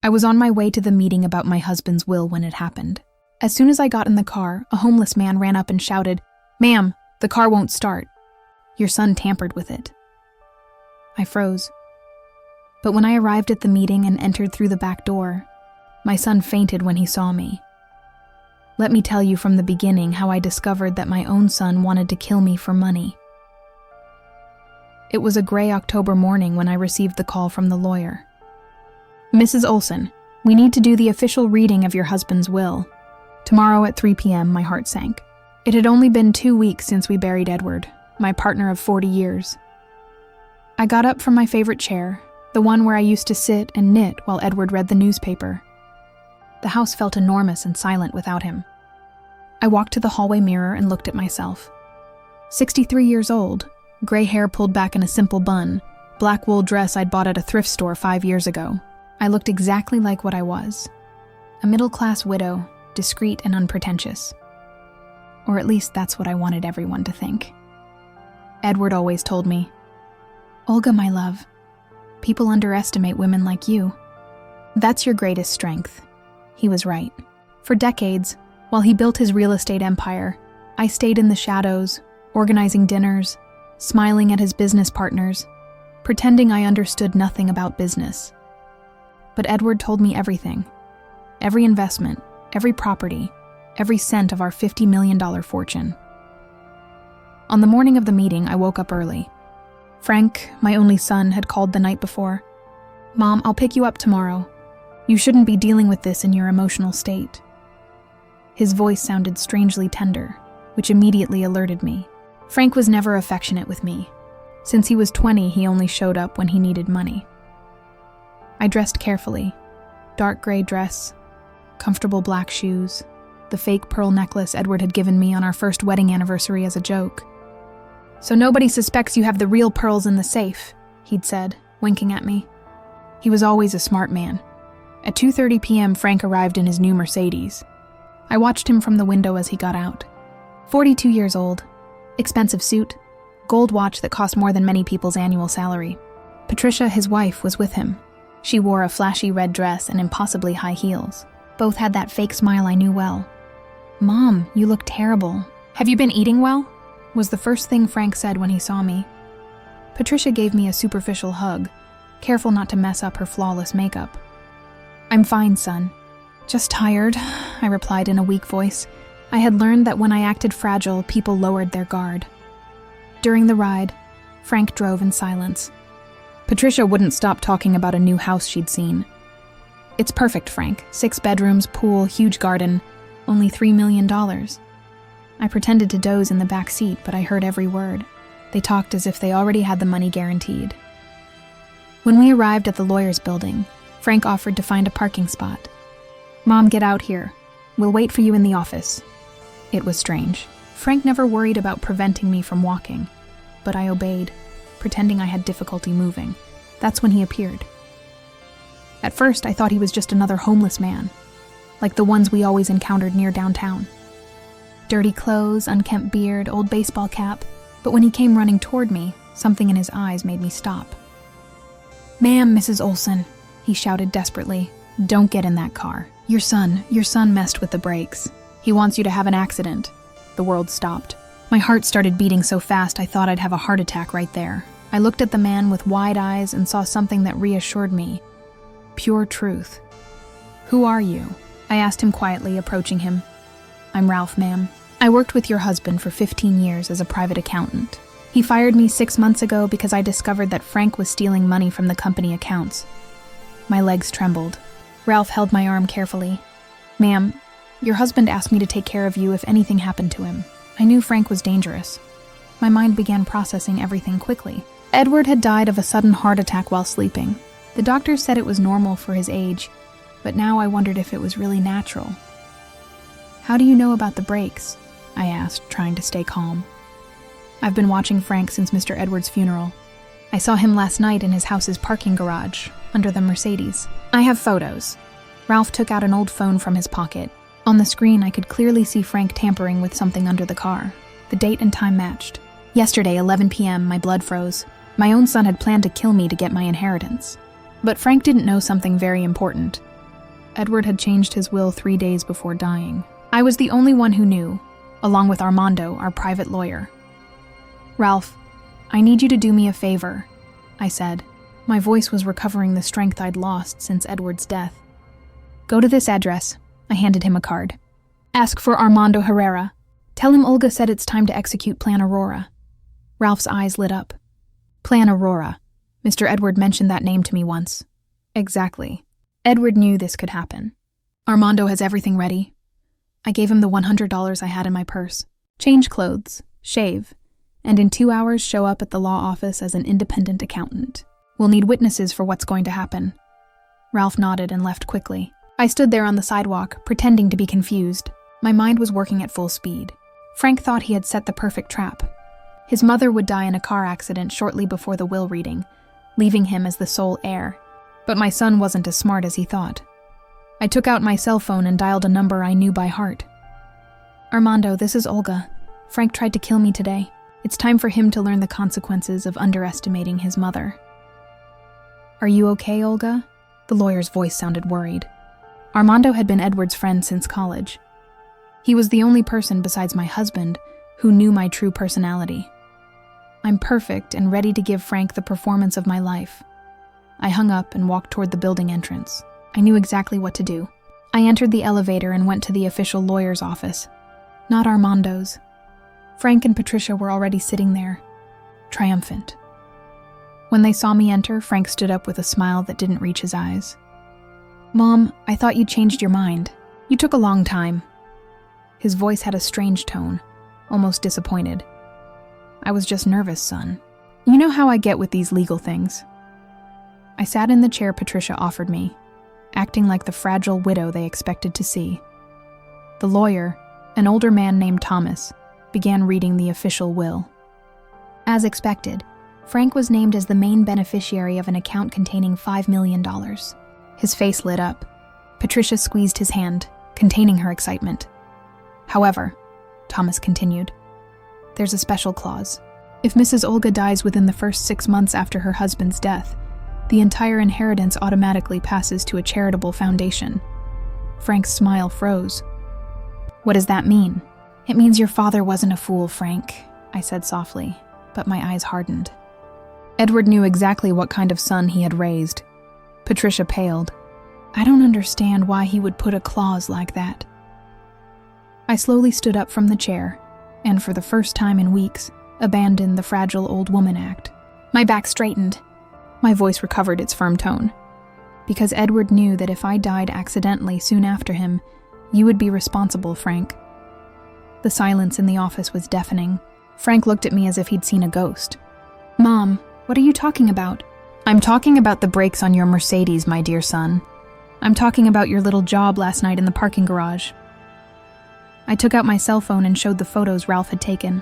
I was on my way to the meeting about my husband's will when it happened. As soon as I got in the car, a homeless man ran up and shouted, "Ma'am, the car won't start. Your son tampered with it." I froze. But when I arrived at the meeting and entered through the back door, my son fainted when he saw me. Let me tell you from the beginning how I discovered that my own son wanted to kill me for money. It was a gray October morning when I received the call from the lawyer. "Mrs. Olson, we need to do the official reading of your husband's will. Tomorrow at 3 p.m., my heart sank. It had only been 2 weeks since we buried Edward, my partner of 40 years. I got up from my favorite chair, the one where I used to sit and knit while Edward read the newspaper. The house felt enormous and silent without him. I walked to the hallway mirror and looked at myself. 63 years old, gray hair pulled back in a simple bun, black wool dress I'd bought at a thrift store 5 years ago. I looked exactly like what I was. A middle-class widow, discreet and unpretentious. Or at least that's what I wanted everyone to think. Edward always told me, "Olga, my love, people underestimate women like you. That's your greatest strength." He was right. For decades, while he built his real estate empire, I stayed in the shadows, organizing dinners, smiling at his business partners, pretending I understood nothing about business. But Edward told me everything. Every investment, every property, every cent of our $50 million fortune. On the morning of the meeting, I woke up early. Frank, my only son, had called the night before. "Mom, I'll pick you up tomorrow. You shouldn't be dealing with this in your emotional state." His voice sounded strangely tender, which immediately alerted me. Frank was never affectionate with me. Since he was 20, he only showed up when he needed money. I dressed carefully. Dark gray dress, comfortable black shoes, the fake pearl necklace Edward had given me on our first wedding anniversary as a joke. "So nobody suspects you have the real pearls in the safe," he'd said, winking at me. He was always a smart man. At 2:30 p.m., Frank arrived in his new Mercedes. I watched him from the window as he got out. 42 years old, expensive suit, gold watch that cost more than many people's annual salary. Patricia, his wife, was with him. She wore a flashy red dress and impossibly high heels. Both had that fake smile I knew well. "Mom, you look terrible. Have you been eating well?" was the first thing Frank said when he saw me. Patricia gave me a superficial hug, careful not to mess up her flawless makeup. "I'm fine, son. Just tired," I replied in a weak voice. I had learned that when I acted fragile, people lowered their guard. During the ride, Frank drove in silence. Patricia wouldn't stop talking about a new house she'd seen. "It's perfect, Frank. 6 bedrooms, pool, huge garden. Only $3 million. I pretended to doze in the back seat, but I heard every word. They talked as if they already had the money guaranteed. When we arrived at the lawyer's building, Frank offered to find a parking spot. "Mom, get out here. We'll wait for you in the office." It was strange. Frank never worried about preventing me from walking, but I obeyed, pretending I had difficulty moving. That's when he appeared. At first, I thought he was just another homeless man, like the ones we always encountered near downtown. Dirty clothes, unkempt beard, old baseball cap, but when he came running toward me, something in his eyes made me stop. "Ma'am, Mrs. Olson," he shouted desperately, "don't get in that car. Your son messed with the brakes. He wants you to have an accident." The world stopped. My heart started beating so fast I thought I'd have a heart attack right there. I looked at the man with wide eyes and saw something that reassured me. Pure truth. "Who are you?" I asked him quietly, approaching him. "I'm Ralph, ma'am. I worked with your husband for 15 years as a private accountant. He fired me 6 months ago because I discovered that Frank was stealing money from the company accounts." My legs trembled. Ralph held my arm carefully. "Ma'am, your husband asked me to take care of you if anything happened to him. I knew Frank was dangerous." My mind began processing everything quickly. Edward had died of a sudden heart attack while sleeping. The doctor said it was normal for his age, but now I wondered if it was really natural. "How do you know about the brakes?" I asked, trying to stay calm. "I've been watching Frank since Mr. Edward's funeral. I saw him last night in his house's parking garage, under the Mercedes. I have photos." Ralph took out an old phone from his pocket. On the screen, I could clearly see Frank tampering with something under the car. The date and time matched. Yesterday, 11 p.m., my blood froze. My own son had planned to kill me to get my inheritance. But Frank didn't know something very important. Edward had changed his will 3 days before dying. I was the only one who knew, along with Armando, our private lawyer. "Ralph, I need you to do me a favor," I said. My voice was recovering the strength I'd lost since Edward's death. "Go to this address." I handed him a card. "Ask for Armando Herrera. Tell him Olga said it's time to execute Plan Aurora." Ralph's eyes lit up. Plan Aurora. Mr. Edward mentioned that name to me once. Exactly. Edward knew this could happen. "Armando has everything ready." I gave him the $100 I had in my purse. "Change clothes, shave, and in 2 hours show up at the law office as an independent accountant. We'll need witnesses for what's going to happen." Ralph nodded and left quickly. I stood there on the sidewalk, pretending to be confused. My mind was working at full speed. Frank thought he had set the perfect trap. His mother would die in a car accident shortly before the will reading, leaving him as the sole heir. But my son wasn't as smart as he thought. I took out my cell phone and dialed a number I knew by heart. "Armando, this is Olga. Frank tried to kill me today. It's time for him to learn the consequences of underestimating his mother." "Are you okay, Olga?" The lawyer's voice sounded worried. Armando had been Edward's friend since college. He was the only person besides my husband who knew my true personality. "I'm perfect and ready to give Frank the performance of my life." I hung up and walked toward the building entrance. I knew exactly what to do. I entered the elevator and went to the official lawyer's office. Not Armando's. Frank and Patricia were already sitting there, triumphant. When they saw me enter, Frank stood up with a smile that didn't reach his eyes. "Mom, I thought you changed your mind. You took a long time." His voice had a strange tone, almost disappointed. "I was just nervous, son. You know how I get with these legal things." I sat in the chair Patricia offered me, acting like the fragile widow they expected to see. The lawyer, an older man named Thomas, began reading the official will. As expected, Frank was named as the main beneficiary of an account containing $5 million. His face lit up. Patricia squeezed his hand, containing her excitement. "However," Thomas continued, "there's a special clause. If Mrs. Olga dies within the first 6 months after her husband's death, the entire inheritance automatically passes to a charitable foundation." Frank's smile froze. "What does that mean?" "It means your father wasn't a fool, Frank," I said softly, but my eyes hardened. Edward knew exactly what kind of son he had raised. Patricia paled. "I don't understand why he would put a clause like that." I slowly stood up from the chair, and for the first time in weeks, abandoned the fragile old woman act. My back straightened. My voice recovered its firm tone. "Because Edward knew that if I died accidentally soon after him, you would be responsible, Frank." The silence in the office was deafening. Frank looked at me as if he'd seen a ghost. "Mom, what are you talking about?" "I'm talking about the brakes on your Mercedes, my dear son. I'm talking about your little job last night in the parking garage." I took out my cell phone and showed the photos Ralph had taken.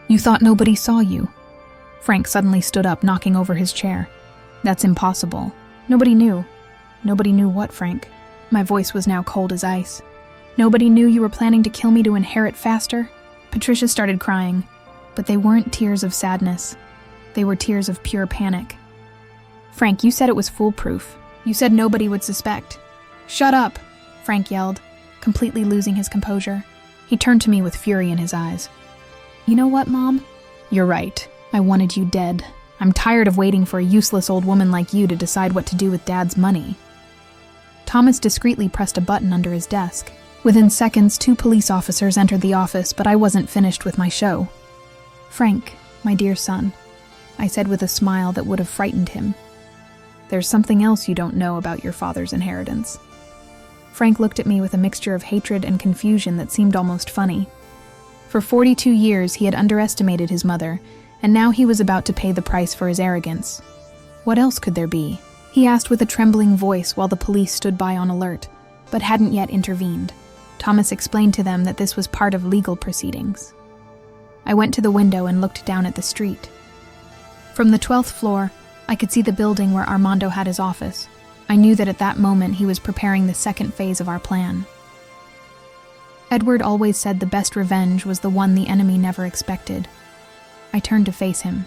"You thought nobody saw you?" Frank suddenly stood up, knocking over his chair. "That's impossible. Nobody knew." "Nobody knew what, Frank?" My voice was now cold as ice. "Nobody knew you were planning to kill me to inherit faster?" Patricia started crying, but they weren't tears of sadness. They were tears of pure panic. "Frank, you said it was foolproof. You said nobody would suspect." "Shut up!" Frank yelled, completely losing his composure. He turned to me with fury in his eyes. "You know what, Mom? You're right. I wanted you dead. I'm tired of waiting for a useless old woman like you to decide what to do with Dad's money." Thomas discreetly pressed a button under his desk. Within seconds, 2 police officers entered the office, but I wasn't finished with my show. "Frank, my dear son," I said with a smile that would have frightened him, "there's something else you don't know about your father's inheritance." Frank looked at me with a mixture of hatred and confusion that seemed almost funny. For 42 years, he had underestimated his mother, and now he was about to pay the price for his arrogance. What else could there be? He asked with a trembling voice while the police stood by on alert, but hadn't yet intervened. Thomas explained to them that this was part of legal proceedings. I went to the window and looked down at the street. From the 12th floor, I could see the building where Armando had his office. I knew that at that moment he was preparing the second phase of our plan. Edward always said the best revenge was the one the enemy never expected. I turned to face him.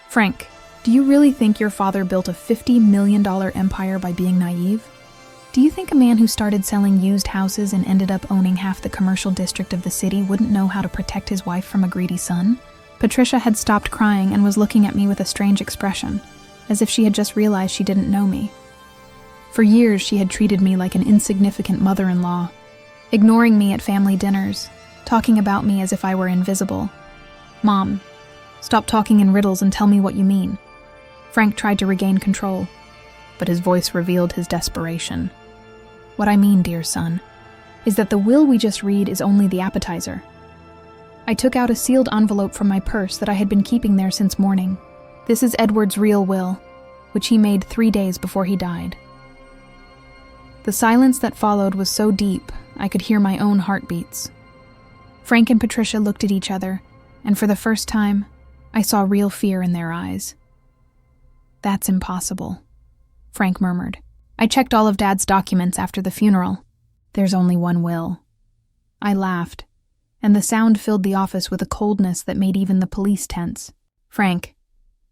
"Frank, do you really think your father built a $50 million empire by being naive? Do you think a man who started selling used houses and ended up owning half the commercial district of the city wouldn't know how to protect his wife from a greedy son? Patricia had stopped crying and was looking at me with a strange expression, as if she had just realized she didn't know me. For years, she had treated me like an insignificant mother-in-law, ignoring me at family dinners, talking about me as if I were invisible. "Mom, stop talking in riddles and tell me what you mean." Frank tried to regain control, but his voice revealed his desperation. "What I mean, dear son, is that the will we just read is only the appetizer." I took out a sealed envelope from my purse that I had been keeping there since morning. "This is Edward's real will, which he made 3 days before he died." The silence that followed was so deep, I could hear my own heartbeats. Frank and Patricia looked at each other, and for the first time, I saw real fear in their eyes. "That's impossible," Frank murmured. "I checked all of Dad's documents after the funeral. There's only one will." I laughed, and the sound filled the office with a coldness that made even the police tense. "Frank,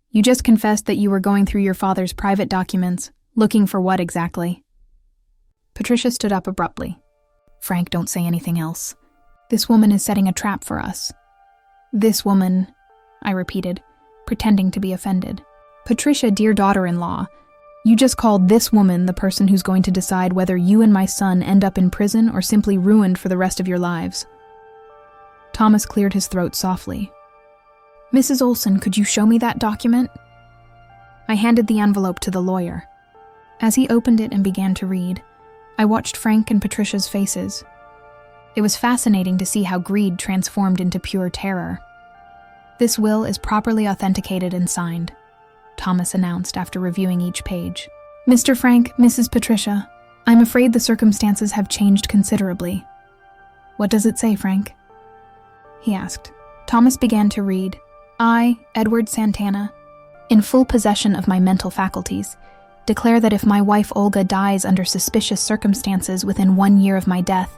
you just confessed that you were going through your father's private documents, looking for what exactly?" Patricia stood up abruptly. "Frank, don't say anything else. This woman is setting a trap for us." "This woman," I repeated, pretending to be offended. "Patricia, dear daughter-in-law, you just called this woman the person who's going to decide whether you and my son end up in prison or simply ruined for the rest of your lives." Thomas cleared his throat softly. "Mrs. Olson, could you show me that document?" I handed the envelope to the lawyer. As he opened it and began to read, I watched Frank and Patricia's faces. It was fascinating to see how greed transformed into pure terror. "This will is properly authenticated and signed," Thomas announced after reviewing each page. "Mr. Frank, Mrs. Patricia, I'm afraid the circumstances have changed considerably." "What does it say, Frank?" he asked. Thomas began to read, "I, Edward Santana, in full possession of my mental faculties, declare that if my wife Olga dies under suspicious circumstances within 1 year of my death,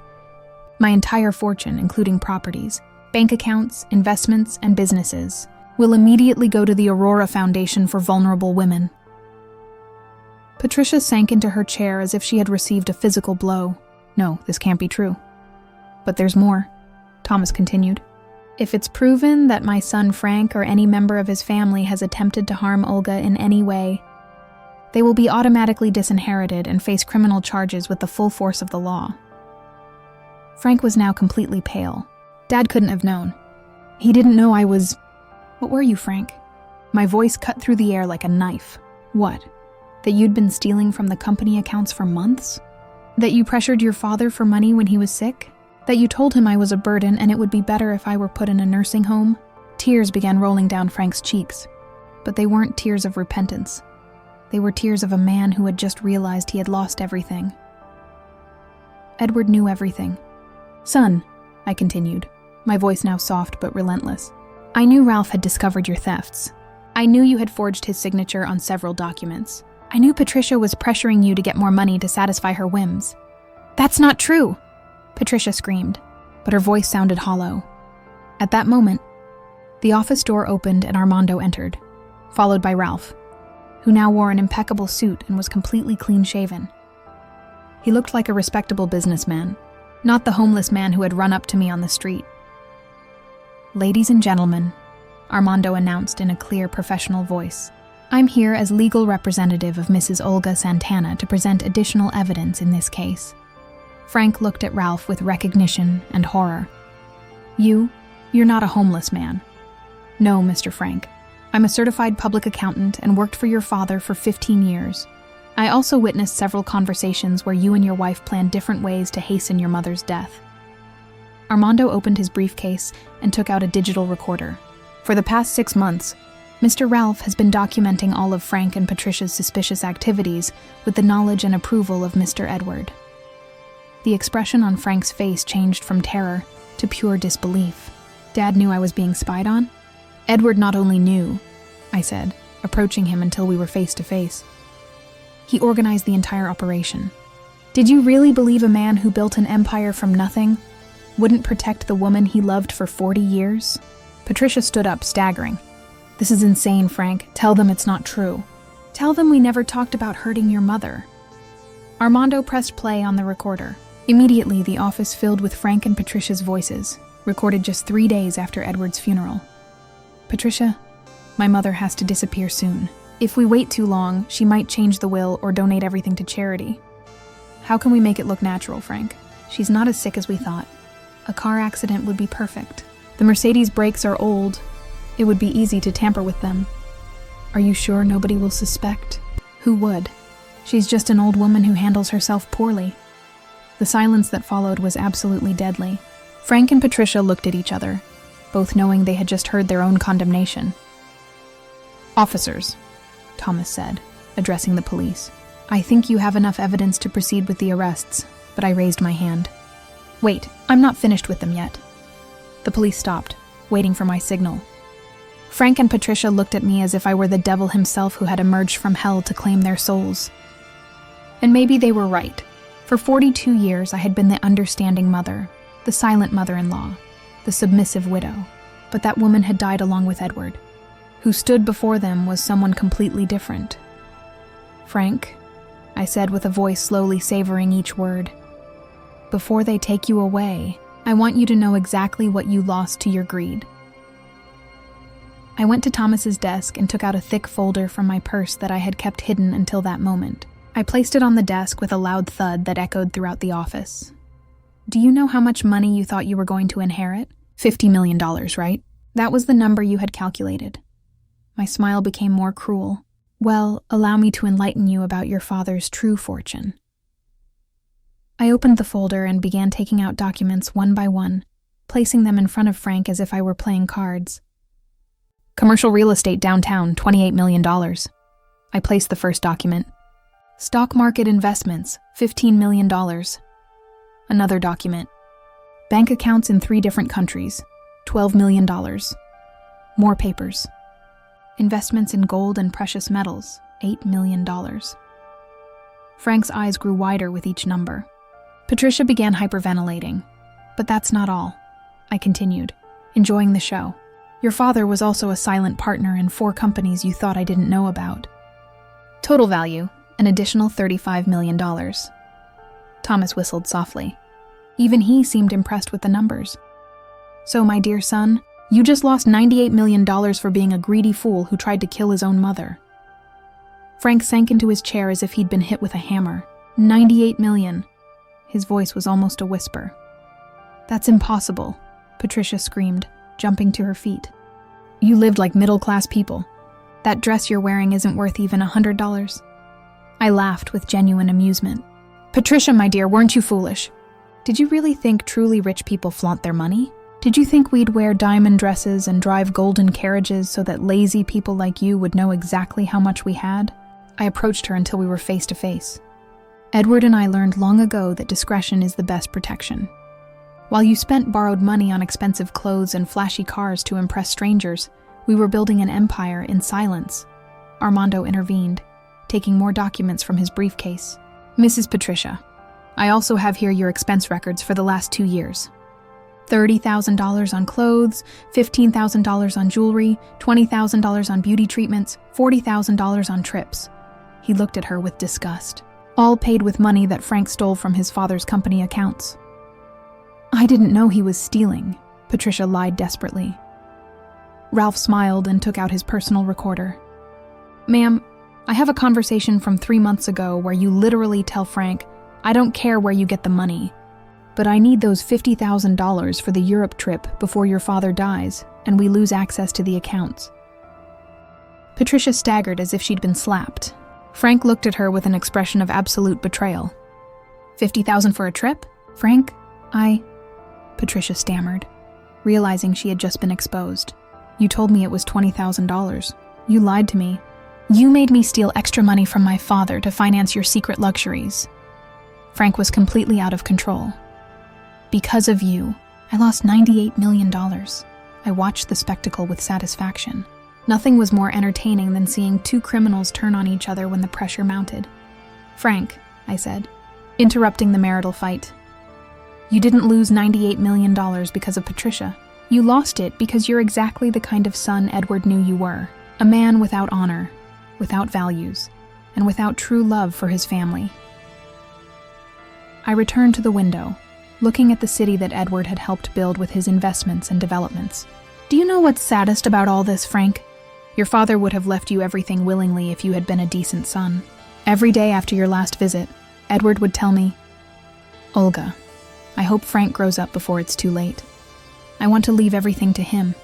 my entire fortune, including properties, bank accounts, investments, and businesses, will immediately go to the Aurora Foundation for Vulnerable Women." Patricia sank into her chair as if she had received a physical blow. "No, this can't be true." "But there's more," Thomas continued. "If it's proven that my son Frank or any member of his family has attempted to harm Olga in any way, they will be automatically disinherited and face criminal charges with the full force of the law." Frank was now completely pale. Dad couldn't have known. He didn't know I was... "What were you, Frank?" My voice cut through the air like a knife. "What? That you'd been stealing from the company accounts for months? That you pressured your father for money when he was sick? That you told him I was a burden and it would be better if I were put in a nursing home?" Tears began rolling down Frank's cheeks, but they weren't tears of repentance. They were tears of a man who had just realized he had lost everything. Edward knew everything. "Son," I continued, my voice now soft but relentless, "I knew Ralph had discovered your thefts. I knew you had forged his signature on several documents. I knew Patricia was pressuring you to get more money to satisfy her whims." "That's not true!" Patricia screamed, but her voice sounded hollow. At that moment, the office door opened and Armando entered, followed by Ralph, who now wore an impeccable suit and was completely clean-shaven. He looked like a respectable businessman, not the homeless man who had run up to me on the street. "Ladies and gentlemen," Armando announced in a clear, professional voice, "I'm here as legal representative of Mrs. Olga Santana to present additional evidence in this case." Frank looked at Ralph with recognition and horror. You're not a homeless man." "No, Mr. Frank. I'm a certified public accountant and worked for your father for 15 years. I also witnessed several conversations where you and your wife planned different ways to hasten your mother's death." Armando opened his briefcase and took out a digital recorder. "For the past 6 months, Mr. Ralph has been documenting all of Frank and Patricia's suspicious activities with the knowledge and approval of Mr. Edward." The expression on Frank's face changed from terror to pure disbelief. "Dad knew I was being spied on?" "Edward not only knew," I said, approaching him until we were face to face. "He organized the entire operation. Did you really believe a man who built an empire from nothing wouldn't protect the woman he loved for 40 years? Patricia stood up, staggering. "This is insane, Frank. Tell them it's not true. Tell them we never talked about hurting your mother." Armando pressed play on the recorder. Immediately, the office filled with Frank and Patricia's voices, recorded just 3 days after Edward's funeral. Patricia, my mother has to disappear soon. If we wait too long, she might change the will or donate everything to charity. How can we make it look natural, Frank? She's not as sick as we thought. A car accident would be perfect. The Mercedes brakes are old. It would be easy to tamper with them. Are you sure nobody will suspect? Who would? She's just an old woman who handles herself poorly. The silence that followed was absolutely deadly. Frank and Patricia looked at each other, both knowing they had just heard their own condemnation. Officers, Thomas said, addressing the police. I think you have enough evidence to proceed with the arrests, but I raised my hand. Wait, I'm not finished with them yet. The police stopped, waiting for my signal. Frank and Patricia looked at me as if I were the devil himself who had emerged from hell to claim their souls. And maybe they were right. For 42 years, I had been the understanding mother, the silent mother-in-law, the submissive widow. But that woman had died along with Edward. Who stood before them was someone completely different. Frank, I said with a voice slowly savoring each word, before they take you away, I want you to know exactly what you lost to your greed. I went to Thomas's desk and took out a thick folder from my purse that I had kept hidden until that moment. I placed it on the desk with a loud thud that echoed throughout the office. Do you know how much money you thought you were going to inherit? $50 million, right? That was the number you had calculated. My smile became more cruel. Well, allow me to enlighten you about your father's true fortune. I opened the folder and began taking out documents one by one, placing them in front of Frank as if I were playing cards. Commercial real estate downtown, $28 million. I placed the first document. Stock market investments, $15 million. Another document. Bank accounts in 3 different countries, $12 million. More papers. Investments in gold and precious metals, $8 million. Frank's eyes grew wider with each number. Patricia began hyperventilating. But that's not all. I continued, enjoying the show. Your father was also a silent partner in 4 companies you thought I didn't know about. Total value, an additional $35 million. Thomas whistled softly. Even he seemed impressed with the numbers. So, my dear son, you just lost $98 million for being a greedy fool who tried to kill his own mother. Frank sank into his chair as if he'd been hit with a hammer. $98 million. His voice was almost a whisper. That's impossible, Patricia screamed, jumping to her feet. You lived like middle-class people. That dress you're wearing isn't worth even $100. I laughed with genuine amusement. Patricia, my dear, weren't you foolish? Did you really think truly rich people flaunt their money? Did you think we'd wear diamond dresses and drive golden carriages so that lazy people like you would know exactly how much we had? I approached her until we were face to face. Edward and I learned long ago that discretion is the best protection. While you spent borrowed money on expensive clothes and flashy cars to impress strangers, we were building an empire in silence. Armando intervened, taking more documents from his briefcase. Mrs. Patricia, I also have here your expense records for the last 2 years. $30,000 on clothes, $15,000 on jewelry, $20,000 on beauty treatments, $40,000 on trips. He looked at her with disgust. All paid with money that Frank stole from his father's company accounts. I didn't know he was stealing, Patricia lied desperately. Ralph smiled and took out his personal recorder. Ma'am, I have a conversation from 3 months ago where you literally tell Frank, I don't care where you get the money, but I need those $50,000 for the Europe trip before your father dies and we lose access to the accounts. Patricia staggered as if she'd been slapped. Frank looked at her with an expression of absolute betrayal. $50,000 for a trip? Frank, Patricia stammered, realizing she had just been exposed. You told me it was $20,000. You lied to me. You made me steal extra money from my father to finance your secret luxuries. Frank was completely out of control. Because of you, I lost $98 million. I watched the spectacle with satisfaction. Nothing was more entertaining than seeing 2 criminals turn on each other when the pressure mounted. Frank, I said, interrupting the marital fight. You didn't lose $98 million because of Patricia. You lost it because you're exactly the kind of son Edward knew you were. A man without honor, without values, and without true love for his family. I returned to the window, looking at the city that Edward had helped build with his investments and developments. Do you know what's saddest about all this, Frank? Your father would have left you everything willingly if you had been a decent son. Every day after your last visit, Edward would tell me, "Olga, I hope Frank grows up before it's too late. I want to leave everything to him,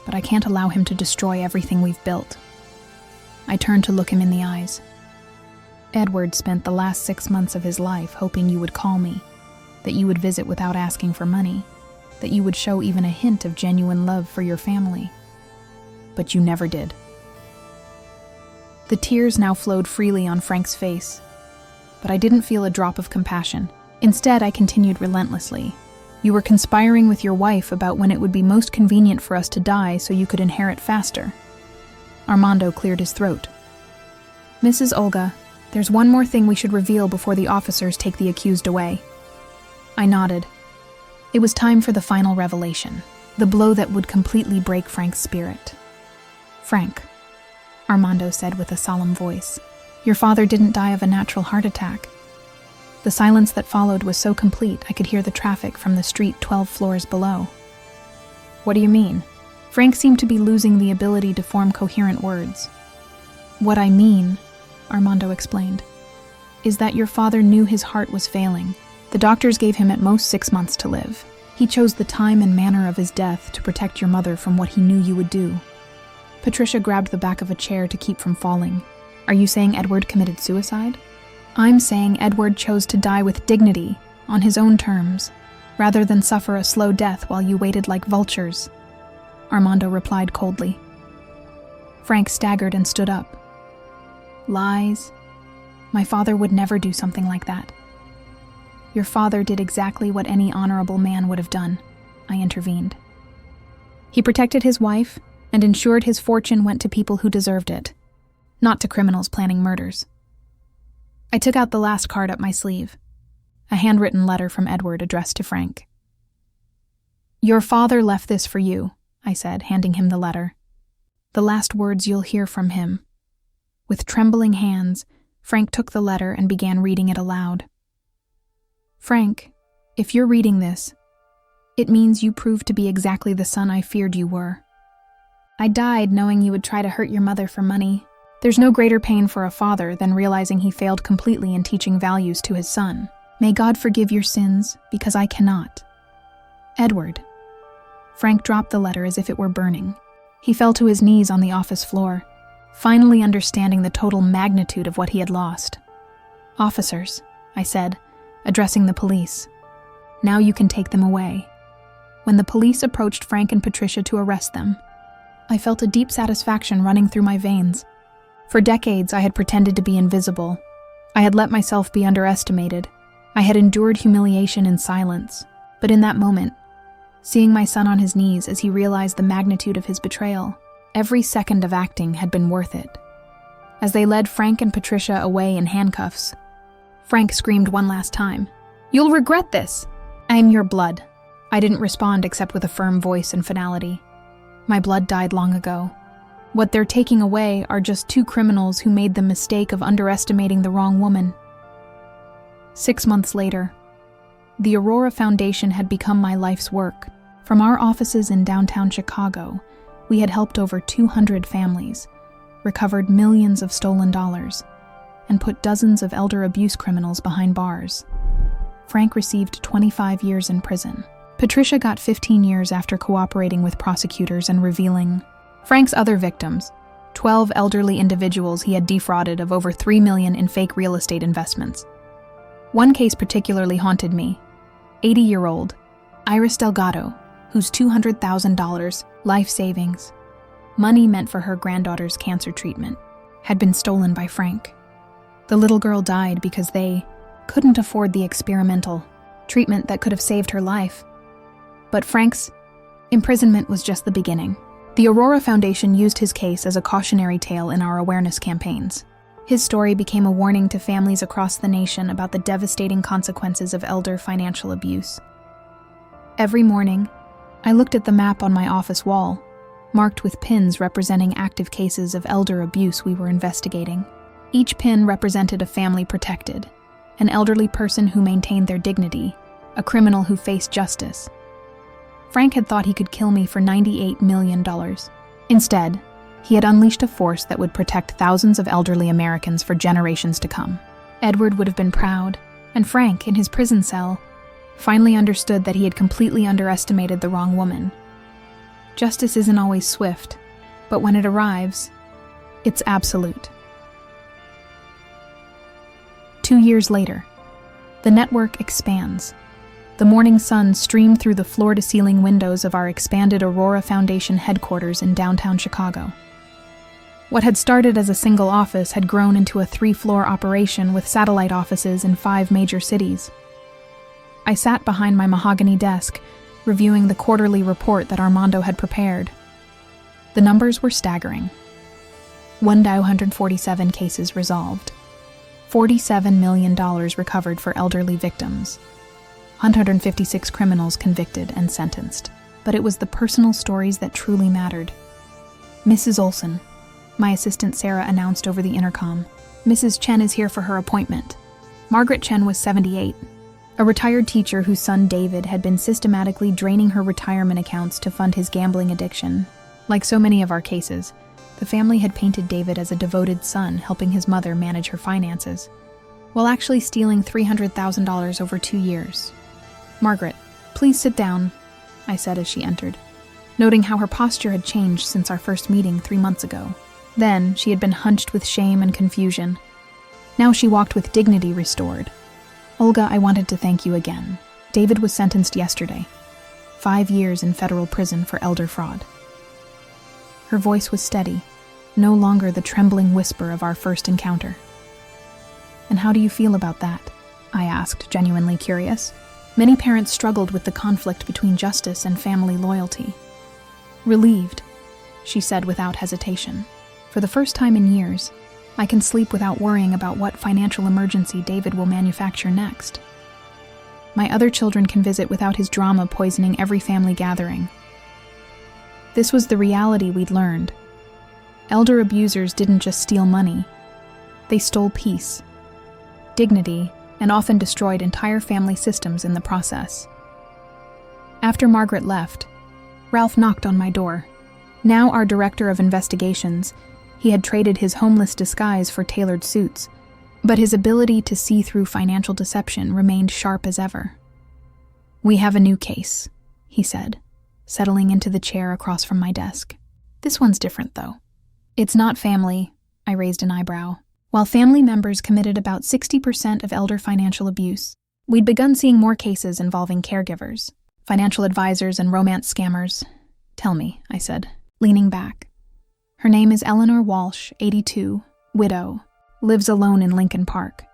but I can't allow him to destroy everything we've built." I turned to look him in the eyes. Edward spent the last 6 months of his life hoping you would call me, that you would visit without asking for money, that you would show even a hint of genuine love for your family. But you never did. The tears now flowed freely on Frank's face, but I didn't feel a drop of compassion. Instead, I continued relentlessly. You were conspiring with your wife about when it would be most convenient for us to die so you could inherit faster. Armando cleared his throat. Mrs. Olga, there's one more thing we should reveal before the officers take the accused away. I nodded. It was time for the final revelation, the blow that would completely break Frank's spirit. Frank, Armando said with a solemn voice, your father didn't die of a natural heart attack. The silence that followed was so complete I could hear the traffic from the street 12 floors below. What do you mean? Frank seemed to be losing the ability to form coherent words. What I mean, Armando explained, is that your father knew his heart was failing. The doctors gave him at most 6 months to live. He chose the time and manner of his death to protect your mother from what he knew you would do. Patricia grabbed the back of a chair to keep from falling. Are you saying Edward committed suicide? I'm saying Edward chose to die with dignity, on his own terms, rather than suffer a slow death while you waited like vultures, Armando replied coldly. Frank staggered and stood up. Lies. My father would never do something like that. Your father did exactly what any honorable man would have done, I intervened. He protected his wife and ensured his fortune went to people who deserved it, not to criminals planning murders. I took out the last card up my sleeve, a handwritten letter from Edward addressed to Frank. Your father left this for you, I said, handing him the letter. The last words you'll hear from him. With trembling hands, Frank took the letter and began reading it aloud. Frank, if you're reading this, it means you proved to be exactly the son I feared you were. I died knowing you would try to hurt your mother for money. There's no greater pain for a father than realizing he failed completely in teaching values to his son. May God forgive your sins, because I cannot. Edward. Frank dropped the letter as if it were burning. He fell to his knees on the office floor, finally understanding the total magnitude of what he had lost. Officers, I said, addressing the police. Now you can take them away. When the police approached Frank and Patricia to arrest them, I felt a deep satisfaction running through my veins. For decades, I had pretended to be invisible. I had let myself be underestimated. I had endured humiliation in silence. But in that moment, seeing my son on his knees as he realized the magnitude of his betrayal, every second of acting had been worth it. As they led Frank and Patricia away in handcuffs, Frank screamed one last time, "You'll regret this! I am your blood." I didn't respond except with a firm voice and finality. My blood died long ago. What they're taking away are just 2 criminals who made the mistake of underestimating the wrong woman. 6 months later, the Aurora Foundation had become my life's work. From our offices in downtown Chicago, we had helped over 200 families, recovered millions of stolen dollars, and put dozens of elder abuse criminals behind bars. Frank received 25 years in prison. Patricia got 15 years after cooperating with prosecutors and revealing Frank's other victims, 12 elderly individuals he had defrauded of over $3 million in fake real estate investments. One case particularly haunted me. 80-year-old Iris Delgado, whose $200,000 life savings, money meant for her granddaughter's cancer treatment, had been stolen by Frank. The little girl died because they couldn't afford the experimental treatment that could have saved her life. But Frank's imprisonment was just the beginning. The Aurora Foundation used his case as a cautionary tale in our awareness campaigns. His story became a warning to families across the nation about the devastating consequences of elder financial abuse. Every morning, I looked at the map on my office wall, marked with pins representing active cases of elder abuse we were investigating. Each pin represented a family protected, an elderly person who maintained their dignity, a criminal who faced justice. Frank had thought he could kill me for $98 million. Instead, he had unleashed a force that would protect thousands of elderly Americans for generations to come. Edward would have been proud, and Frank, in his prison cell, finally understood that he had completely underestimated the wrong woman. Justice isn't always swift, but when it arrives, it's absolute. 2 years later, the network expands. The morning sun streamed through the floor-to-ceiling windows of our expanded Aurora Foundation headquarters in downtown Chicago. What had started as a single office had grown into a 3-floor operation with satellite offices in 5 major cities. I sat behind my mahogany desk, reviewing the quarterly report that Armando had prepared. The numbers were staggering. 147 cases resolved. $47 million recovered for elderly victims. 156 criminals convicted and sentenced. But it was the personal stories that truly mattered. Mrs. Olson, my assistant Sarah announced over the intercom. Mrs. Chen is here for her appointment. Margaret Chen was 78, a retired teacher whose son David had been systematically draining her retirement accounts to fund his gambling addiction. Like so many of our cases, the family had painted David as a devoted son helping his mother manage her finances, while actually stealing $300,000 over 2 years. "Margaret, please sit down," I said as she entered, noting how her posture had changed since our first meeting 3 months ago. Then, she had been hunched with shame and confusion. Now she walked with dignity restored. "Olga, I wanted to thank you again. David was sentenced yesterday. 5 years in federal prison for elder fraud." Her voice was steady, no longer the trembling whisper of our first encounter. "And how do you feel about that?" I asked, genuinely curious. Many parents struggled with the conflict between justice and family loyalty. "Relieved," she said without hesitation. "For the first time in years, I can sleep without worrying about what financial emergency David will manufacture next. My other children can visit without his drama poisoning every family gathering." This was the reality we'd learned. Elder abusers didn't just steal money. They stole peace, dignity, and often destroyed entire family systems in the process. After Margaret left, Ralph knocked on my door. Now our director of investigations, he had traded his homeless disguise for tailored suits, but his ability to see through financial deception remained sharp as ever. "We have a new case," he said, settling into the chair across from my desk. "This one's different, though. It's not family," I raised an eyebrow. "While family members committed about 60% of elder financial abuse, we'd begun seeing more cases involving caregivers, financial advisors, and romance scammers." "Tell me," I said, leaning back. "Her name is Eleanor Walsh, 82, widow, lives alone in Lincoln Park.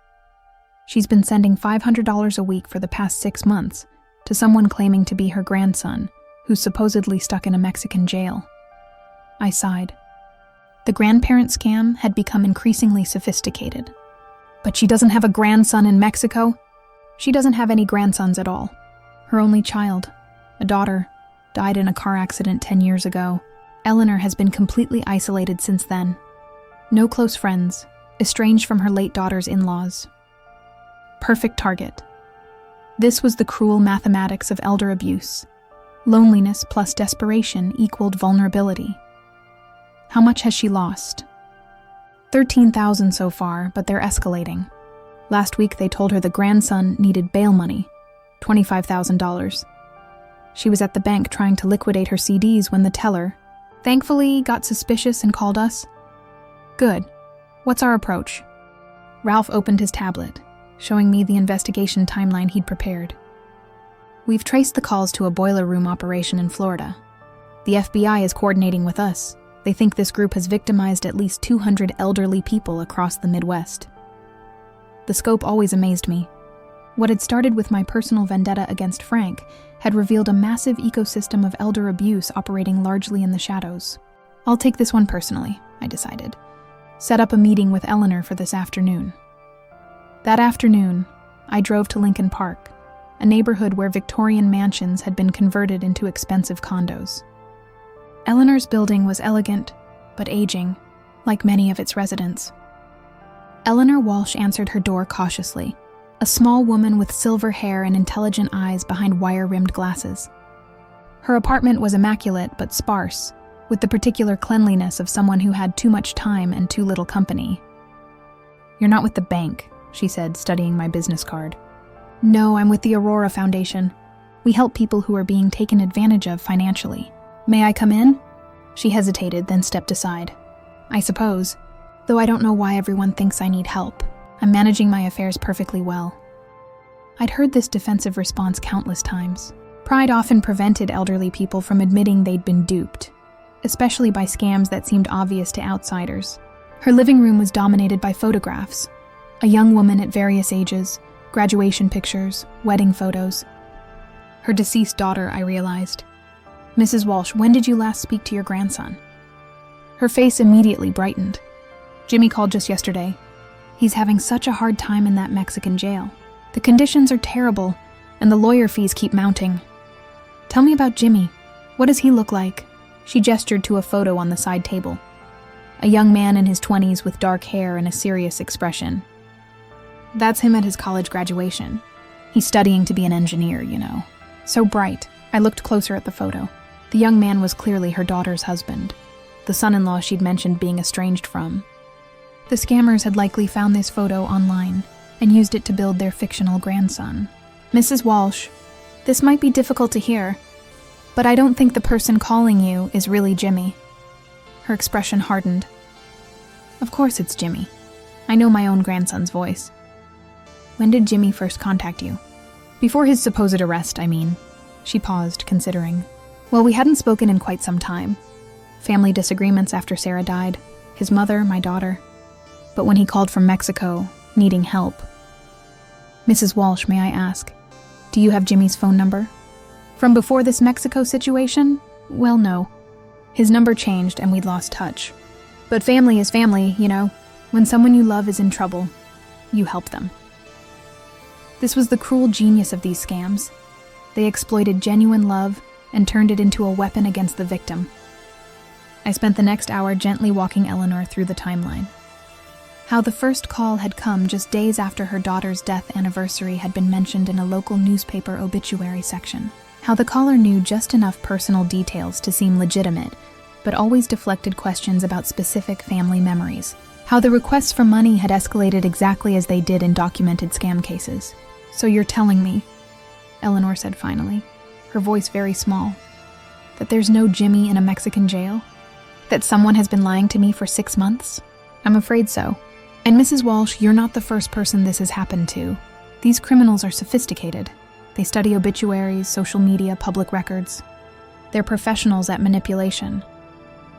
She's been sending $500 a week for the past 6 months to someone claiming to be her grandson, who's supposedly stuck in a Mexican jail." I sighed. The grandparent scam had become increasingly sophisticated. "But she doesn't have a grandson in Mexico?" "She doesn't have any grandsons at all. Her only child, a daughter, died in a car accident 10 years ago. Eleanor has been completely isolated since then. No close friends, estranged from her late daughter's in-laws. Perfect target." This was the cruel mathematics of elder abuse. Loneliness plus desperation equaled vulnerability. "How much has she lost?" $13,000 so far, but they're escalating. Last week they told her the grandson needed bail money, $25,000. She was at the bank trying to liquidate her CDs when the teller, thankfully, got suspicious and called us. "Good. What's our approach?" Ralph opened his tablet, showing me the investigation timeline he'd prepared. "We've traced the calls to a boiler room operation in Florida. The FBI is coordinating with us. They think this group has victimized at least 200 elderly people across the Midwest." The scope always amazed me. What had started with my personal vendetta against Frank had revealed a massive ecosystem of elder abuse operating largely in the shadows. "I'll take this one personally," I decided. "Set up a meeting with Eleanor for this afternoon." That afternoon, I drove to Lincoln Park, a neighborhood where Victorian mansions had been converted into expensive condos. Eleanor's building was elegant, but aging, like many of its residents. Eleanor Walsh answered her door cautiously, a small woman with silver hair and intelligent eyes behind wire-rimmed glasses. Her apartment was immaculate but sparse, with the particular cleanliness of someone who had too much time and too little company. "You're not with the bank," she said, studying my business card. "No, I'm with the Aurora Foundation. We help people who are being taken advantage of financially. May I come in?" She hesitated, then stepped aside. "I suppose, though I don't know why everyone thinks I need help. I'm managing my affairs perfectly well." I'd heard this defensive response countless times. Pride often prevented elderly people from admitting they'd been duped, especially by scams that seemed obvious to outsiders. Her living room was dominated by photographs. A young woman at various ages, graduation pictures, wedding photos. Her deceased daughter, I realized. "Mrs. Walsh, when did you last speak to your grandson?" Her face immediately brightened. "Jimmy called just yesterday. He's having such a hard time in that Mexican jail. The conditions are terrible, and the lawyer fees keep mounting." "Tell me about Jimmy. What does he look like?" She gestured to a photo on the side table. A young man in his 20s with dark hair and a serious expression. "That's him at his college graduation. He's studying to be an engineer, you know. So bright." I looked closer at the photo. The young man was clearly her daughter's husband, the son-in-law she'd mentioned being estranged from. The scammers had likely found this photo online and used it to build their fictional grandson. "Mrs. Walsh, this might be difficult to hear, but I don't think the person calling you is really Jimmy." Her expression hardened. "Of course it's Jimmy. I know my own grandson's voice." "When did Jimmy first contact you?" "Before his supposed arrest, I mean." She paused, considering. "Well, we hadn't spoken in quite some time. Family disagreements after Sarah died. His mother, my daughter. But when he called from Mexico, needing help." "Mrs. Walsh, may I ask, do you have Jimmy's phone number?" "From before this Mexico situation? Well, no. His number changed and we'd lost touch. But family is family, you know. When someone you love is in trouble, you help them." This was the cruel genius of these scams. They exploited genuine love and turned it into a weapon against the victim. I spent the next hour gently walking Eleanor through the timeline. How the first call had come just days after her daughter's death anniversary had been mentioned in a local newspaper obituary section. How the caller knew just enough personal details to seem legitimate, but always deflected questions about specific family memories. How the requests for money had escalated exactly as they did in documented scam cases. "So you're telling me," Eleanor said finally, her voice very small, "that there's no Jimmy in a Mexican jail? That someone has been lying to me for 6 months?" "I'm afraid so. And Mrs. Walsh, you're not the first person this has happened to. These criminals are sophisticated. They study obituaries, social media, public records. They're professionals at manipulation."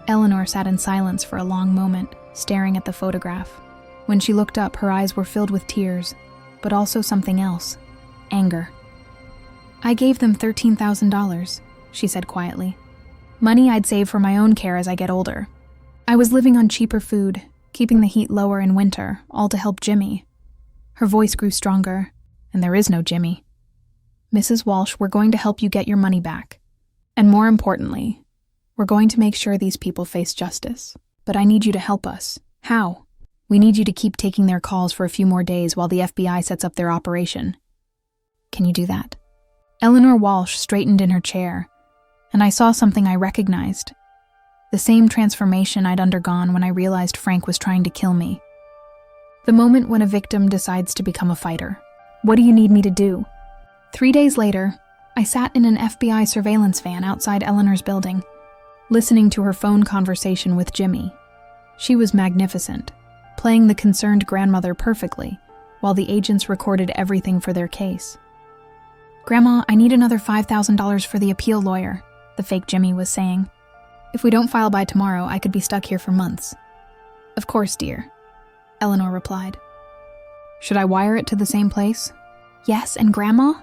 Eleanor sat in silence for a long moment, staring at the photograph. When she looked up, her eyes were filled with tears, but also something else, anger. "I gave them $13,000, she said quietly. "Money I'd save for my own care as I get older. I was living on cheaper food, keeping the heat lower in winter, all to help Jimmy." Her voice grew stronger, "And there is no Jimmy. Mrs. Walsh, we're going to help you get your money back. And more importantly, we're going to make sure these people face justice. But I need you to help us." "How?" "We need you to keep taking their calls for a few more days while the FBI sets up their operation." "Can you do that?" Eleanor Walsh straightened in her chair, and I saw something I recognized. The same transformation I'd undergone when I realized Frank was trying to kill me. The moment when a victim decides to become a fighter. "What do you need me to do?" 3 days later, I sat in an FBI surveillance van outside Eleanor's building, listening to her phone conversation with Jimmy. She was magnificent, playing the concerned grandmother perfectly, while the agents recorded everything for their case. "Grandma, I need another $5,000 for the appeal lawyer," the fake Jimmy was saying. "If we don't file by tomorrow, I could be stuck here for months." "Of course, dear," Eleanor replied. "Should I wire it to the same place?" "Yes, and Grandma,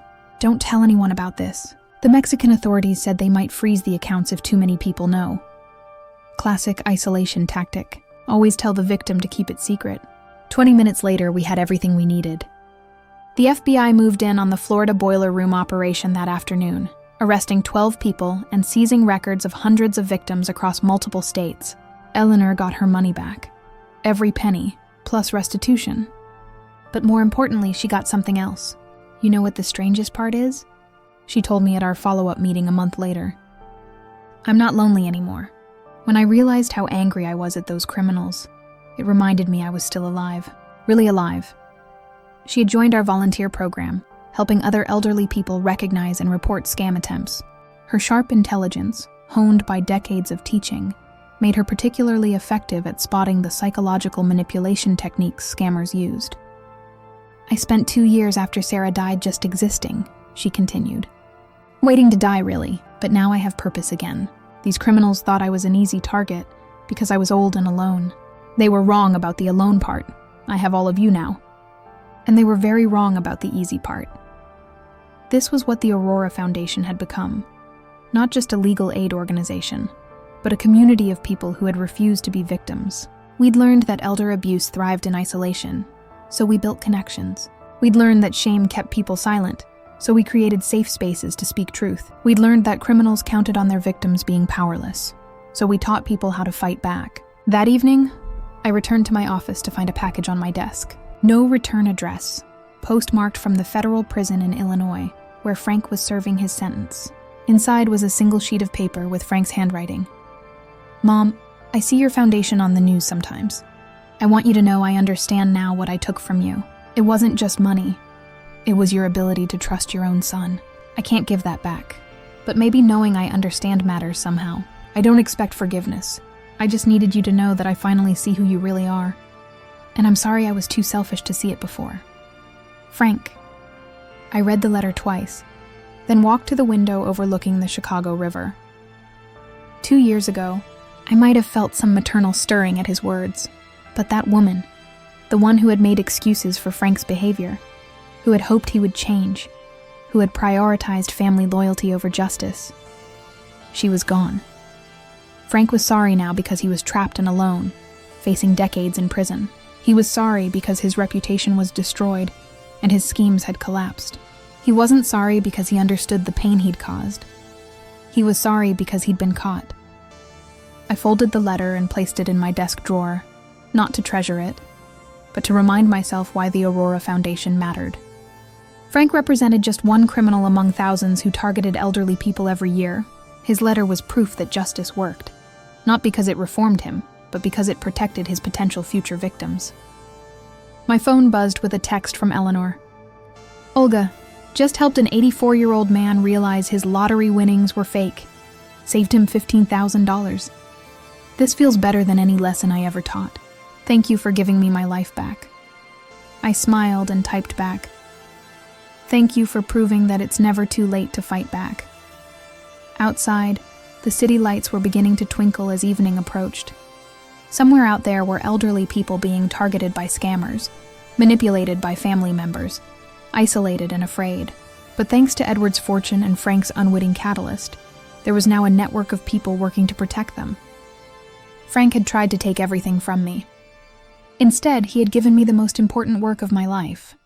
don't tell anyone about this. The Mexican authorities said they might freeze the accounts if too many people know." Classic isolation tactic. Always tell the victim to keep it secret. 20 minutes later, we had everything we needed. The FBI moved in on the Florida boiler room operation that afternoon, arresting 12 people and seizing records of hundreds of victims across multiple states. Eleanor got her money back. Every penny, plus restitution. But more importantly, she got something else. You know what the strangest part is? She told me at our follow-up meeting a month later. I'm not lonely anymore. When I realized how angry I was at those criminals, it reminded me I was still alive. Really alive. She had joined our volunteer program, helping other elderly people recognize and report scam attempts. Her sharp intelligence, honed by decades of teaching, made her particularly effective at spotting the psychological manipulation techniques scammers used. I spent 2 years after Sarah died just existing, she continued. Waiting to die, really, but now I have purpose again. These criminals thought I was an easy target because I was old and alone. They were wrong about the alone part. I have all of you now. And they were very wrong about the easy part. This was what the Aurora Foundation had become. Not just a legal aid organization, but a community of people who had refused to be victims. We'd learned that elder abuse thrived in isolation, so we built connections. We'd learned that shame kept people silent, so we created safe spaces to speak truth. We'd learned that criminals counted on their victims being powerless, so we taught people how to fight back. That evening, I returned to my office to find a package on my desk. No return address, postmarked from the federal prison in Illinois, where Frank was serving his sentence. Inside was a single sheet of paper with Frank's handwriting. Mom, I see your foundation on the news sometimes. I want you to know I understand now what I took from you. It wasn't just money. It was your ability to trust your own son. I can't give that back. But maybe knowing I understand matters somehow. I don't expect forgiveness. I just needed you to know that I finally see who you really are. And I'm sorry I was too selfish to see it before. Frank. I read the letter twice, then walked to the window overlooking the Chicago River. 2 years ago, I might have felt some maternal stirring at his words, but that woman, the one who had made excuses for Frank's behavior, who had hoped he would change, who had prioritized family loyalty over justice, she was gone. Frank was sorry now because he was trapped and alone, facing decades in prison. He was sorry because his reputation was destroyed and his schemes had collapsed. He wasn't sorry because he understood the pain he'd caused. He was sorry because he'd been caught. I folded the letter and placed it in my desk drawer, not to treasure it, but to remind myself why the Aurora Foundation mattered. Frank represented just one criminal among thousands who targeted elderly people every year. His letter was proof that justice worked, not because it reformed him, but because it protected his potential future victims. My phone buzzed with a text from Eleanor. Olga, just helped an 84-year-old man realize his lottery winnings were fake. Saved him $15,000. This feels better than any lesson I ever taught. Thank you for giving me my life back. I smiled and typed back. Thank you for proving that it's never too late to fight back. Outside, the city lights were beginning to twinkle as evening approached. Somewhere out there were elderly people being targeted by scammers, manipulated by family members, isolated and afraid. But thanks to Edward's fortune and Frank's unwitting catalyst, there was now a network of people working to protect them. Frank had tried to take everything from me. Instead, he had given me the most important work of my life,